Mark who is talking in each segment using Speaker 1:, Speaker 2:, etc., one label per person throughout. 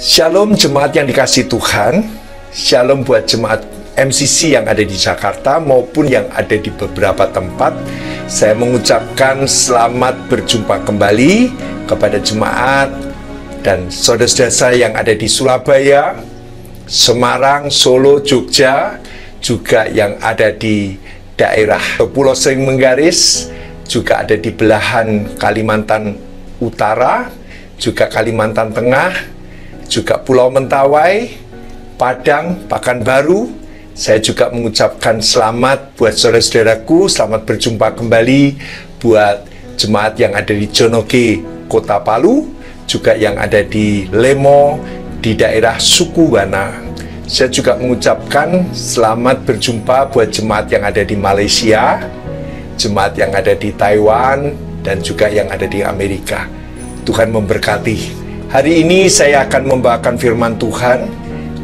Speaker 1: Shalom jemaat yang dikasihi Tuhan. Shalom buat jemaat MCC yang ada di Jakarta maupun yang ada di beberapa tempat. Saya mengucapkan selamat berjumpa kembali kepada jemaat dan saudara-saudara saya yang ada di Surabaya, Semarang, Solo, Jogja, juga yang ada di daerah Pulau Sering Menggaris, juga ada di belahan Kalimantan Utara, juga Kalimantan Tengah, juga Pulau Mentawai, Padang, Pekanbaru. Saya juga mengucapkan selamat buat saudara-saudaraku, selamat berjumpa kembali buat jemaat yang ada di Jonoge, Kota Palu, juga yang ada di Lemo, di daerah Sukuwana. Saya juga mengucapkan selamat berjumpa buat jemaat yang ada di Malaysia, jemaat yang ada di Taiwan, dan juga yang ada di Amerika. Tuhan memberkati. Hari ini saya akan membawakan firman Tuhan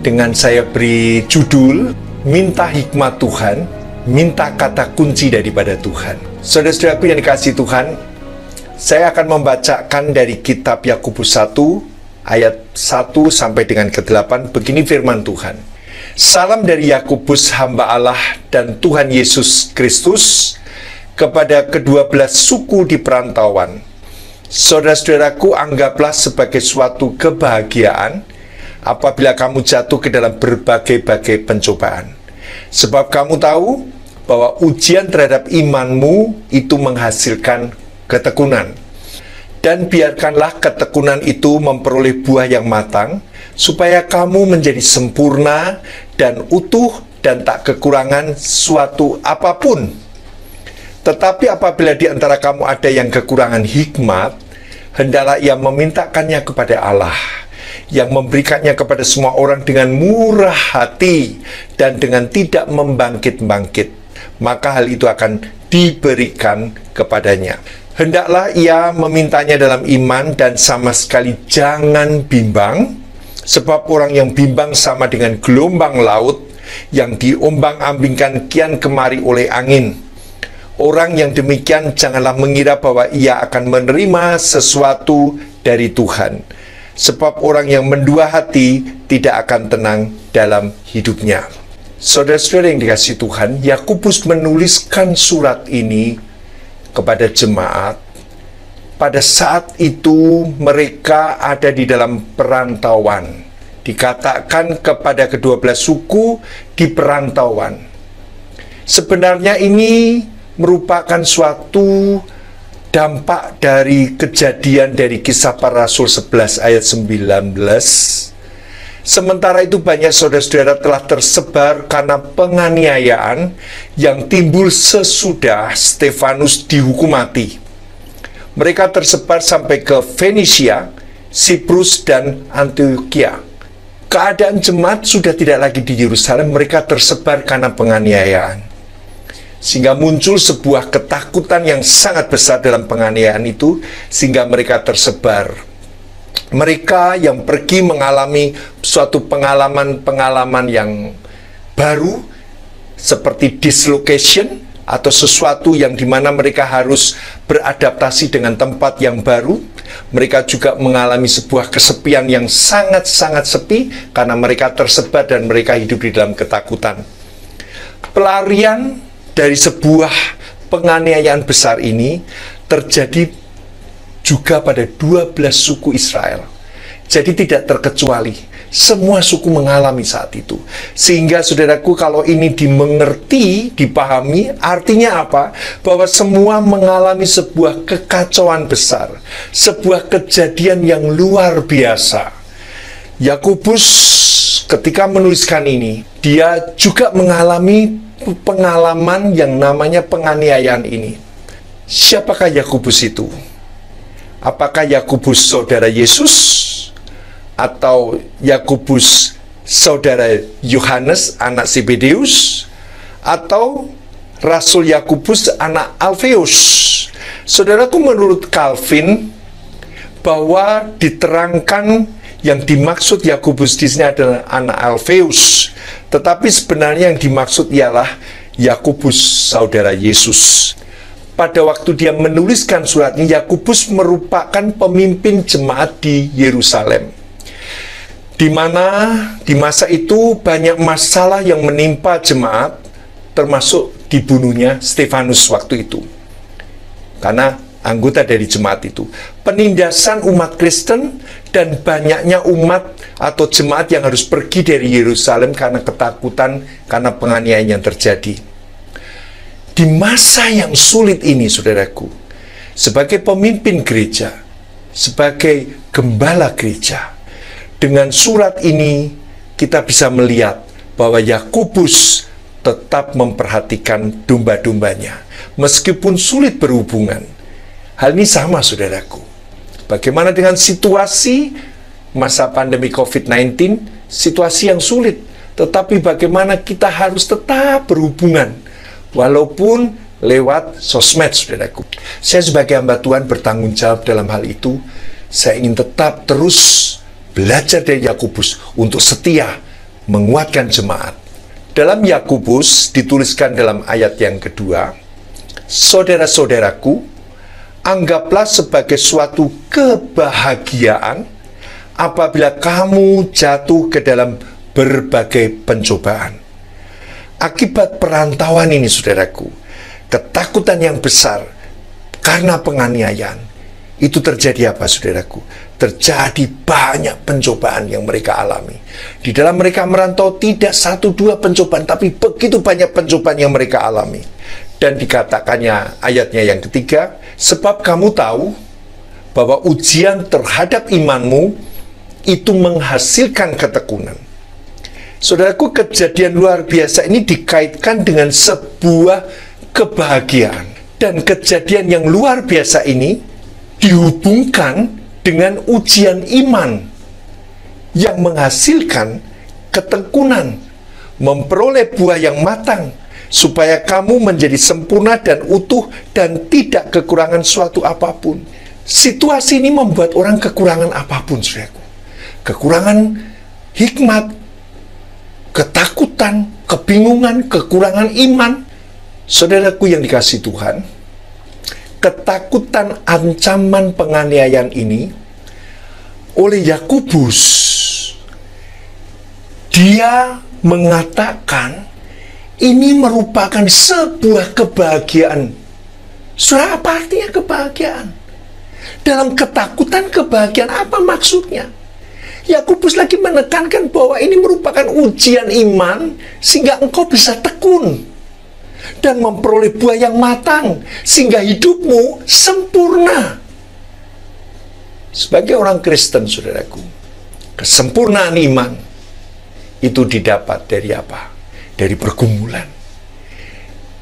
Speaker 1: dengan saya beri judul Minta Hikmat Tuhan, Minta Kata Kunci Daripada Tuhan. Saudara-saudaraku yang dikasihi Tuhan, saya akan membacakan dari kitab Yakobus 1 ayat 1 sampai dengan ke-8. Begini firman Tuhan. Salam dari Yakobus, hamba Allah dan Tuhan Yesus Kristus, kepada kedua belas suku di perantauan. Saudara-saudaraku, anggaplah sebagai suatu kebahagiaan apabila kamu jatuh ke dalam berbagai-bagai pencobaan. Sebab kamu tahu bahwa ujian terhadap imanmu itu menghasilkan ketekunan. Dan biarkanlah ketekunan itu memperoleh buah yang matang, supaya kamu menjadi sempurna dan utuh dan tak kekurangan suatu apapun. Tetapi apabila di antara kamu ada yang kekurangan hikmat, hendaklah ia memintakannya kepada Allah, yang memberikannya kepada semua orang dengan murah hati dan dengan tidak membangkit-bangkit. Maka hal itu akan diberikan kepadanya. Hendaklah ia memintanya dalam iman dan sama sekali jangan bimbang, sebab orang yang bimbang sama dengan gelombang laut yang diombang-ambingkan kian kemari oleh angin. Orang yang demikian janganlah mengira bahwa ia akan menerima sesuatu dari Tuhan. Sebab orang yang mendua hati tidak akan tenang dalam hidupnya. Saudara-saudara yang dikasihi Tuhan, Yakobus menuliskan surat ini kepada jemaat. Pada saat itu mereka ada di dalam perantauan. Dikatakan kepada kedua belas suku di perantauan. Sebenarnya ini merupakan suatu dampak dari kejadian dari Kisah Para Rasul 11 ayat 19. Sementara itu banyak saudara-saudara telah tersebar karena penganiayaan yang timbul sesudah Stefanus dihukum mati. Mereka tersebar sampai ke Fenisia, Siprus, dan Antioquia. Keadaan jemaat sudah tidak lagi di Yerusalem, mereka tersebar karena penganiayaan. Sehingga muncul sebuah ketakutan yang sangat besar dalam penganiayaan itu, sehingga mereka tersebar. Mereka yang pergi mengalami suatu pengalaman-pengalaman yang baru, seperti dislocation, atau sesuatu yang dimana mereka harus beradaptasi dengan tempat yang baru. Mereka juga mengalami sebuah kesepian yang sangat-sangat sepi, karena mereka tersebar dan mereka hidup di dalam ketakutan. Pelarian dari sebuah penganiayaan besar ini terjadi juga pada 12 suku Israel. Jadi tidak terkecuali, semua suku mengalami saat itu. Sehingga saudaraku, kalau ini dimengerti, dipahami, artinya apa? Bahwa semua mengalami sebuah kekacauan besar, sebuah kejadian yang luar biasa. Yakobus ketika menuliskan ini, dia juga mengalami pengalaman yang namanya penganiayaan ini. Siapakah Yakobus itu? Apakah Yakobus saudara Yesus? Atau Yakobus saudara Yohanes anak Zebedeus? Atau Rasul Yakobus anak Alfeus? Saudaraku, menurut Calvin, bahwa diterangkan yang dimaksud Yakobus di sini adalah anak Alfeus, tetapi sebenarnya yang dimaksud ialah Yakobus saudara Yesus. Pada waktu dia menuliskan suratnya, Yakobus merupakan pemimpin jemaat di Yerusalem. di mana di masa itu banyak masalah yang menimpa jemaat, termasuk dibunuhnya Stefanus waktu itu. Karena anggota dari jemaat itu, penindasan umat Kristen, dan banyaknya umat atau jemaat yang harus pergi dari Yerusalem karena ketakutan, karena penganiayaan yang terjadi. Di masa yang sulit ini, saudaraku, sebagai pemimpin gereja, sebagai gembala gereja, dengan surat ini kita bisa melihat bahwa Yakobus tetap memperhatikan domba-dombanya, meskipun sulit berhubungan. Hal ini sama, saudaraku. Bagaimana dengan situasi masa pandemi COVID-19, situasi yang sulit, tetapi bagaimana kita harus tetap berhubungan, walaupun lewat sosmed, saudaraku. Saya sebagai hamba Tuhan bertanggung jawab dalam hal itu. Saya ingin tetap terus belajar dari Yakobus untuk setia menguatkan jemaat. Dalam Yakobus dituliskan dalam ayat yang kedua, saudara-saudaraku, anggaplah sebagai suatu kebahagiaan apabila kamu jatuh ke dalam berbagai pencobaan. Akibat perantauan ini, saudaraku, ketakutan yang besar karena penganiayaan, itu terjadi apa, saudaraku? Terjadi banyak pencobaan yang mereka alami. Di dalam mereka merantau tidak 1-2 pencobaan, tapi begitu banyak pencobaan yang mereka alami. Dan dikatakannya ayatnya yang ketiga, sebab kamu tahu bahwa ujian terhadap imanmu itu menghasilkan ketekunan. Saudaraku, kejadian luar biasa ini dikaitkan dengan sebuah kebahagiaan. Dan kejadian yang luar biasa ini dihubungkan dengan ujian iman yang menghasilkan ketekunan, memperoleh buah yang matang, supaya kamu menjadi sempurna dan utuh dan tidak kekurangan suatu apapun. Situasi ini membuat orang kekurangan apapun, saudaraku. Kekurangan hikmat, ketakutan, kebingungan, kekurangan iman. Saudaraku yang dikasihi Tuhan, ketakutan ancaman penganiayaan ini oleh Yakobus, dia mengatakan ini merupakan sebuah kebahagiaan. Saudara, apa artinya kebahagiaan? Dalam ketakutan, kebahagiaan apa maksudnya? Yakobus lagi menekankan bahwa ini merupakan ujian iman sehingga engkau bisa tekun dan memperoleh buah yang matang sehingga hidupmu sempurna. Sebagai orang Kristen, saudaraku, kesempurnaan iman itu didapat dari apa? Dari pergumulan,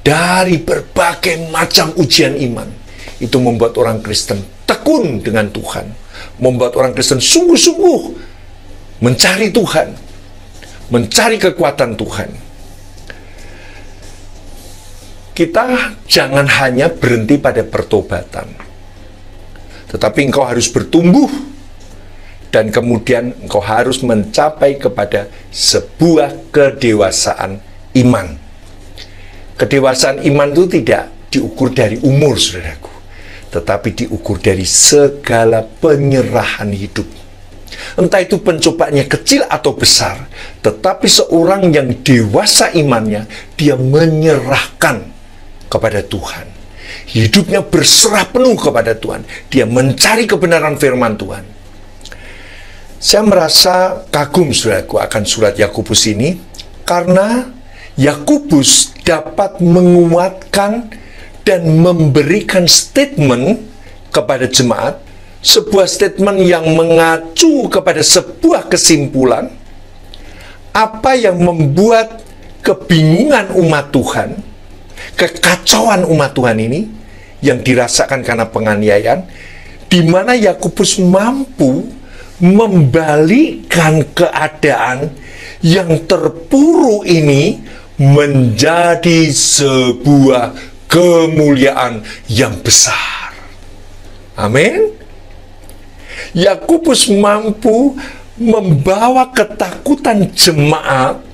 Speaker 1: dari berbagai macam ujian iman. Itu membuat orang Kristen tekun dengan Tuhan, membuat orang Kristen sungguh-sungguh mencari Tuhan, mencari kekuatan Tuhan. Kita jangan hanya berhenti pada pertobatan, tetapi engkau harus bertumbuh, dan kemudian engkau harus mencapai kepada sebuah kedewasaan iman. Kedewasaan iman itu tidak diukur dari umur, saudaraku, tetapi diukur dari segala penyerahan hidup. Entah itu pencobaannya kecil atau besar, tetapi seorang yang dewasa imannya, dia menyerahkan kepada Tuhan. Hidupnya berserah penuh kepada Tuhan. Dia mencari kebenaran firman Tuhan. Saya merasa kagum, saudaraku, akan surat Yakobus ini, karena Yakobus dapat menguatkan dan memberikan statement kepada jemaat, sebuah statement yang mengacu kepada sebuah kesimpulan, apa yang membuat kebingungan umat Tuhan, kekacauan umat Tuhan ini, yang dirasakan karena penganiayaan, di mana Yakobus mampu membalikkan keadaan yang terpuruk ini menjadi sebuah kemuliaan yang besar. Amin. Yakobus mampu membawa ketakutan jemaat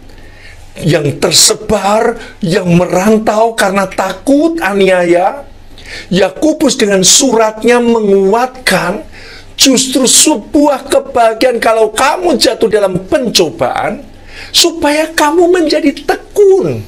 Speaker 1: yang tersebar, yang merantau karena takut aniaya. Yakobus dengan suratnya menguatkan Justru sebuah kebahagiaan kalau kamu jatuh dalam pencobaan, supaya kamu menjadi tekun.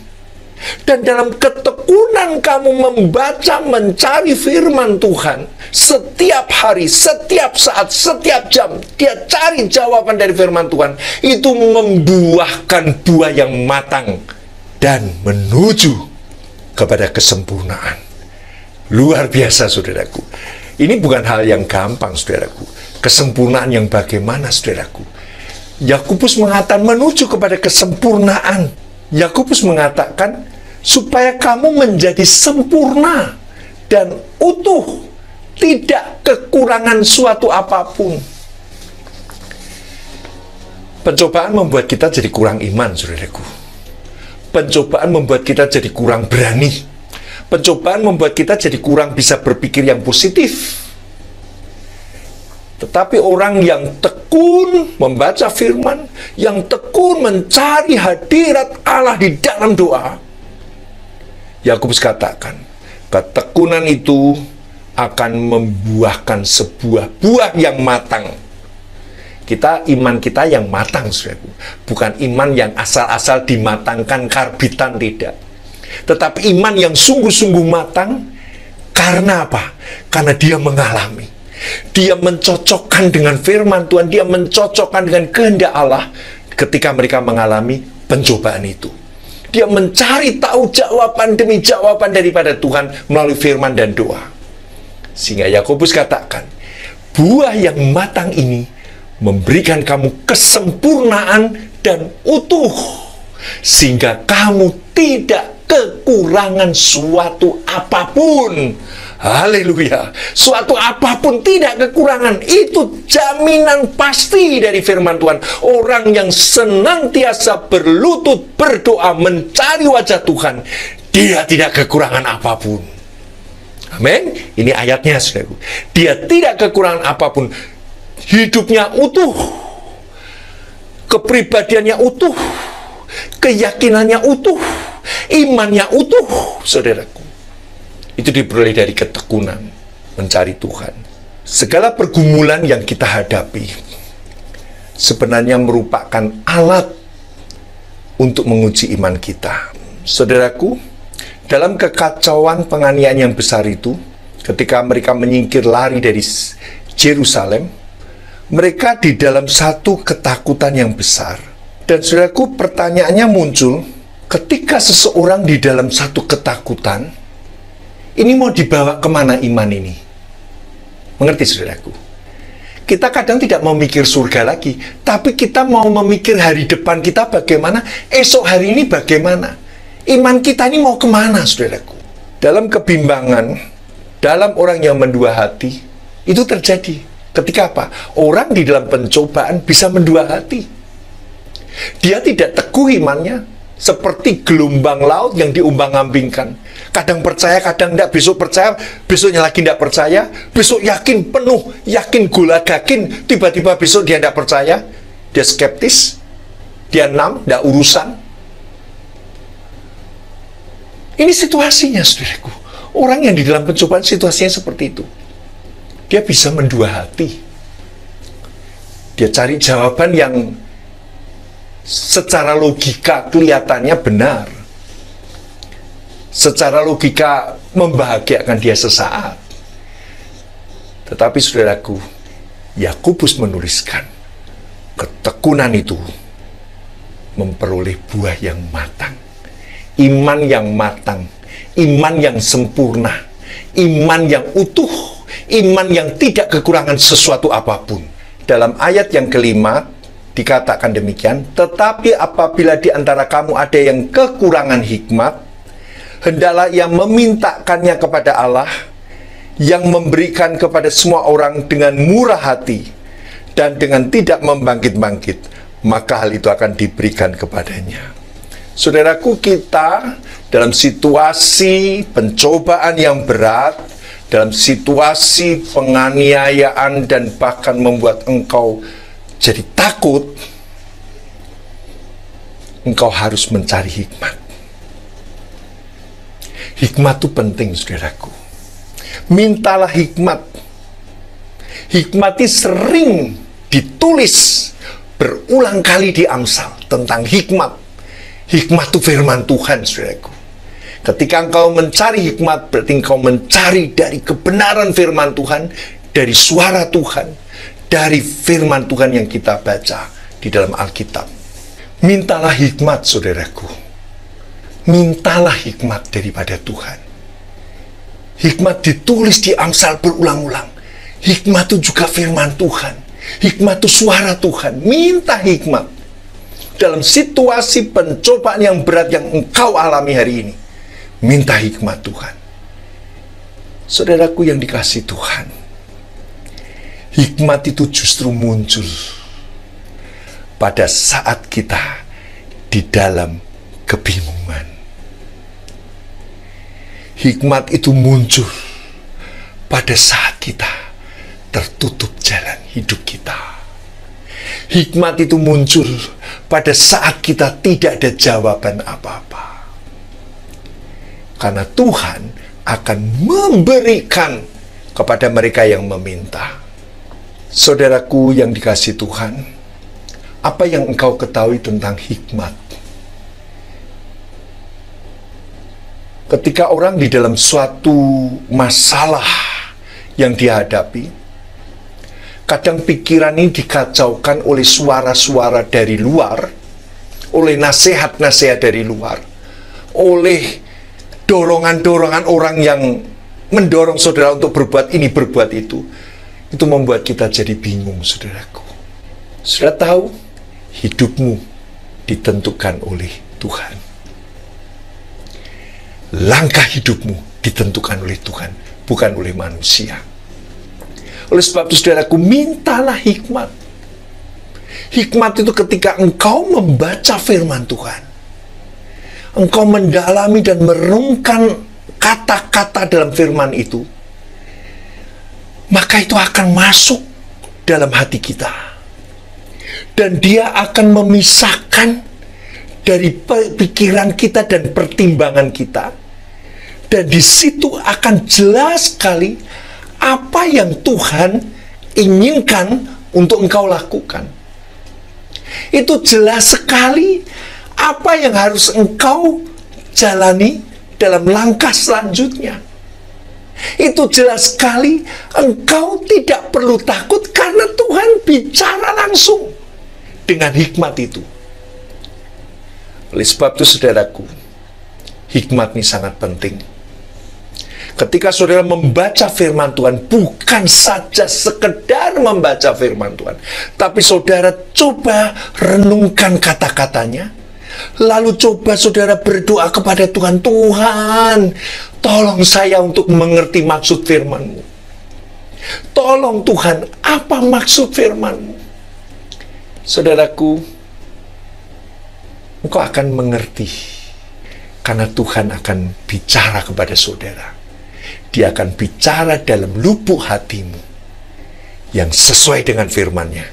Speaker 1: Dan dalam ketekunan kamu membaca, mencari firman Tuhan, setiap hari, setiap saat, setiap jam, dia cari jawaban dari firman Tuhan, itu membuahkan buah yang matang dan menuju kepada kesempurnaan. Luar biasa, saudaraku. Ini bukan hal yang gampang, saudaraku. Kesempurnaan yang bagaimana, saudaraku? Yakobus mengatakan menuju kepada kesempurnaan. Yakobus mengatakan supaya kamu menjadi sempurna dan utuh, tidak kekurangan suatu apapun. Pencobaan membuat kita jadi kurang iman, saudaraku. Pencobaan membuat kita jadi kurang berani. Pencobaan membuat kita jadi kurang bisa berpikir yang positif. Tetapi orang yang tekun membaca firman, yang tekun mencari hadirat Allah di dalam doa, Yakobus katakan, ketekunan itu akan membuahkan sebuah buah yang matang. Iman kita yang matang, saudaraku. Bukan iman yang asal-asal dimatangkan karbitan, tidak. Tetapi iman yang sungguh-sungguh matang. Karena apa? Karena dia mengalami. Dia mencocokkan dengan firman Tuhan. Dia mencocokkan dengan kehendak Allah ketika mereka mengalami pencobaan itu. Dia mencari tahu jawaban demi jawaban daripada Tuhan melalui firman dan doa. Sehingga Yakobus katakan, buah yang matang ini memberikan kamu kesempurnaan dan utuh, sehingga kamu tidak kekurangan suatu apapun. Haleluya. Suatu apapun tidak kekurangan. Itu jaminan pasti dari firman Tuhan. Orang yang senantiasa berlutut berdoa mencari wajah Tuhan, dia tidak kekurangan apapun. Amin. Ini ayatnya, saudaraku. Dia tidak kekurangan apapun. Hidupnya utuh, kepribadiannya utuh, keyakinannya utuh, imannya utuh, saudaraku. Itu diperoleh dari ketekunan mencari Tuhan. Segala pergumulan yang kita hadapi sebenarnya merupakan alat untuk menguji iman kita. Saudaraku, dalam kekacauan penganiayaan yang besar itu, ketika mereka menyingkir lari dari Yerusalem, mereka di dalam satu ketakutan yang besar. Dan saudaraku, pertanyaannya muncul, ketika seseorang di dalam satu ketakutan, ini mau dibawa kemana iman ini? Mengerti, saudaraku? Kita kadang tidak mau mikir surga lagi, tapi kita mau memikir hari depan kita bagaimana, esok hari ini bagaimana. Iman kita ini mau kemana, saudaraku? Dalam kebimbangan, dalam orang yang mendua hati, itu terjadi. Ketika apa? Orang di dalam pencobaan bisa mendua hati. Dia tidak teguh imannya, seperti gelombang laut yang diumbang-ambingkan. Kadang percaya, kadang tidak. Besok percaya, besoknya lagi tidak percaya. Besok yakin penuh, yakin gulagakin. Tiba-tiba besok dia tidak percaya. Dia skeptis. Dia tidak urusan. Ini situasinya, saudaraku. Orang yang di dalam pencobaan situasinya seperti itu. Dia bisa mendua hati. Dia cari jawaban yang secara logika kelihatannya benar. Secara logika membahagiakan dia sesaat. Tetapi saudaraku, Yakobus menuliskan, ketekunan itu memperoleh buah yang matang. Iman yang matang, iman yang sempurna, iman yang utuh, iman yang tidak kekurangan sesuatu apapun. Dalam ayat yang kelima dikatakan demikian, tetapi apabila di antara kamu ada yang kekurangan hikmat, hendaklah ia memintakannya kepada Allah, yang memberikan kepada semua orang dengan murah hati dan dengan tidak membangkit-bangkit, maka hal itu akan diberikan kepadanya. Saudaraku, kita dalam situasi pencobaan yang berat, dalam situasi penganiayaan dan bahkan membuat engkau jadi takut, engkau harus mencari hikmat. Hikmat itu penting, saudaraku. Mintalah hikmat. Hikmat itu sering ditulis berulang kali di Amsal tentang hikmat. Hikmat itu firman Tuhan, saudaraku. Ketika engkau mencari hikmat, berarti engkau mencari dari kebenaran firman Tuhan, dari suara Tuhan, dari firman Tuhan yang kita baca di dalam Alkitab. Mintalah hikmat, saudaraku. Mintalah hikmat daripada Tuhan. Hikmat ditulis di Amsal berulang-ulang. Hikmat itu juga firman Tuhan. Hikmat itu suara Tuhan. Minta hikmat dalam situasi pencobaan yang berat yang engkau alami hari ini. Minta hikmat Tuhan. Saudaraku yang dikasihi Tuhan, hikmat itu justru muncul pada saat kita di dalam kebingungan. Hikmat itu muncul pada saat kita tertutup jalan hidup kita. Hikmat itu muncul pada saat kita tidak ada jawaban apa-apa. Karena Tuhan akan memberikan kepada mereka yang meminta. Saudaraku yang dikasihi Tuhan, apa yang engkau ketahui tentang hikmat? Ketika orang di dalam suatu masalah yang dihadapi, kadang pikiran ini dikacaukan oleh suara-suara dari luar, oleh nasihat-nasihat dari luar, oleh dorongan-dorongan orang yang mendorong saudara untuk berbuat ini, berbuat itu. Itu membuat kita jadi bingung, saudaraku. Saudara tahu, hidupmu ditentukan oleh Tuhan. Langkah hidupmu ditentukan oleh Tuhan, bukan oleh manusia. Oleh sebab itu, saudaraku, mintalah hikmat. Hikmat itu ketika engkau membaca firman Tuhan, engkau mendalami dan merenungkan kata-kata dalam firman itu, maka itu akan masuk dalam hati kita. Dan dia akan memisahkan dari pikiran kita dan pertimbangan kita. Dan di situ akan jelas sekali apa yang Tuhan inginkan untuk engkau lakukan. Itu jelas sekali apa yang harus engkau jalani dalam langkah selanjutnya. Itu jelas sekali engkau tidak perlu takut karena Tuhan bicara langsung dengan hikmat itu. Oleh sebab itu, saudaraku, hikmat ini sangat penting. Ketika saudara membaca firman Tuhan, bukan saja sekedar membaca firman Tuhan, tapi saudara coba renungkan kata-katanya. Lalu coba saudara berdoa kepada Tuhan, Tuhan, tolong saya untuk mengerti maksud firman-Mu. Tolong Tuhan, apa maksud firman-Mu? Saudaraku, engkau akan mengerti, karena Tuhan akan bicara kepada saudara. Dia akan bicara dalam lubuk hatimu yang sesuai dengan firman-Nya.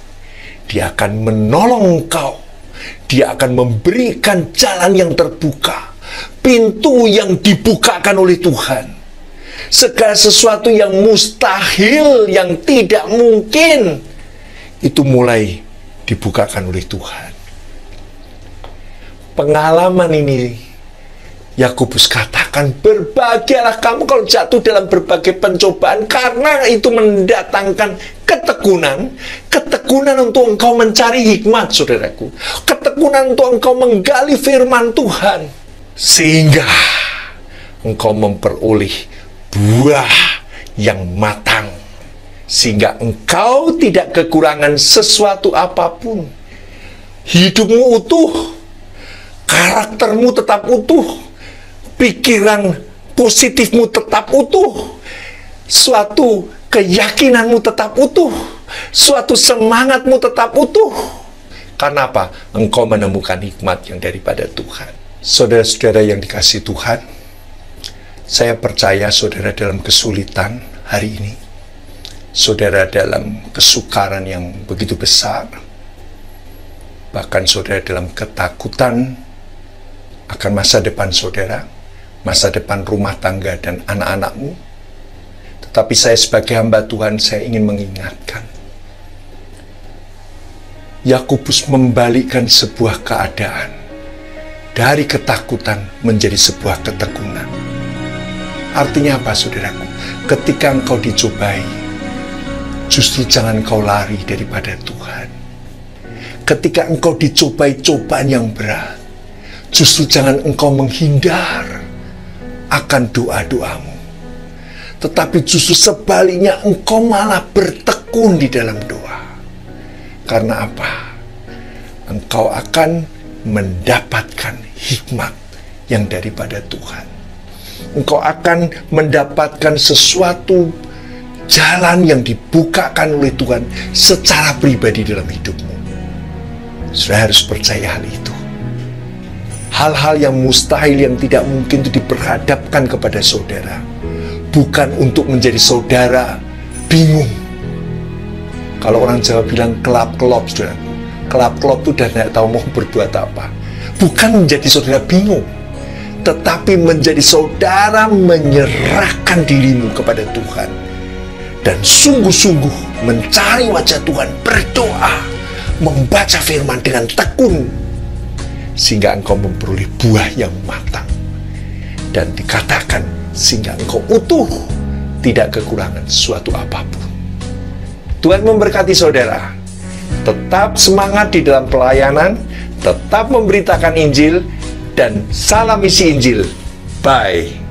Speaker 1: Dia akan menolong engkau. Dia akan memberikan jalan yang terbuka, pintu yang dibukakan oleh Tuhan. Segala sesuatu yang mustahil, yang tidak mungkin, itu mulai dibukakan oleh Tuhan. Pengalaman ini, Yakobus katakan, berbahagialah kamu kalau jatuh dalam berbagai pencobaan, karena itu mendatangkan ketekunan. Ketekunan untuk engkau mencari hikmat, saudaraku. Ketekunan untuk engkau menggali firman Tuhan, sehingga engkau memperoleh buah yang matang, sehingga engkau tidak kekurangan sesuatu apapun. Hidupmu utuh, karaktermu tetap utuh, pikiran positifmu tetap utuh, suatu keyakinanmu tetap utuh, suatu semangatmu tetap utuh. Karena apa? Engkau menemukan hikmat yang daripada Tuhan. Saudara-saudara yang dikasihi Tuhan, saya percaya saudara dalam kesulitan hari ini, saudara dalam kesukaran yang begitu besar, bahkan saudara dalam ketakutan akan masa depan saudara, masa depan rumah tangga dan anak-anakmu. Tapi saya sebagai hamba Tuhan, saya ingin mengingatkan. Yakobus membalikkan sebuah keadaan dari ketakutan menjadi sebuah ketekunan. Artinya apa, saudaraku? Ketika engkau dicobai, justru jangan kau lari daripada Tuhan. Ketika engkau dicobai cobaan yang berat, justru jangan engkau menghindar akan doa-doamu. Tetapi justru sebaliknya engkau malah bertekun di dalam doa. Karena apa? Engkau akan mendapatkan hikmat yang daripada Tuhan. Engkau akan mendapatkan sesuatu jalan yang dibukakan oleh Tuhan secara pribadi dalam hidupmu. Saudara harus percaya hal itu. Hal-hal yang mustahil, yang tidak mungkin itu diperhadapkan kepada saudara. Bukan untuk menjadi saudara bingung. Kalau orang Jawa bilang kelap-kelop, saudaraku. Kelap-kelop itu udah tidak tahu mau berbuat apa. Bukan menjadi saudara bingung, tetapi menjadi saudara menyerahkan dirimu kepada Tuhan. Dan sungguh-sungguh mencari wajah Tuhan, berdoa, membaca firman dengan tekun. Sehingga engkau memperoleh buah yang matang. Dan dikatakan, sehingga engkau utuh, tidak kekurangan suatu apapun. Tuhan memberkati saudara. Tetap semangat di dalam pelayanan, tetap memberitakan Injil, dan salam isi Injil. Bye.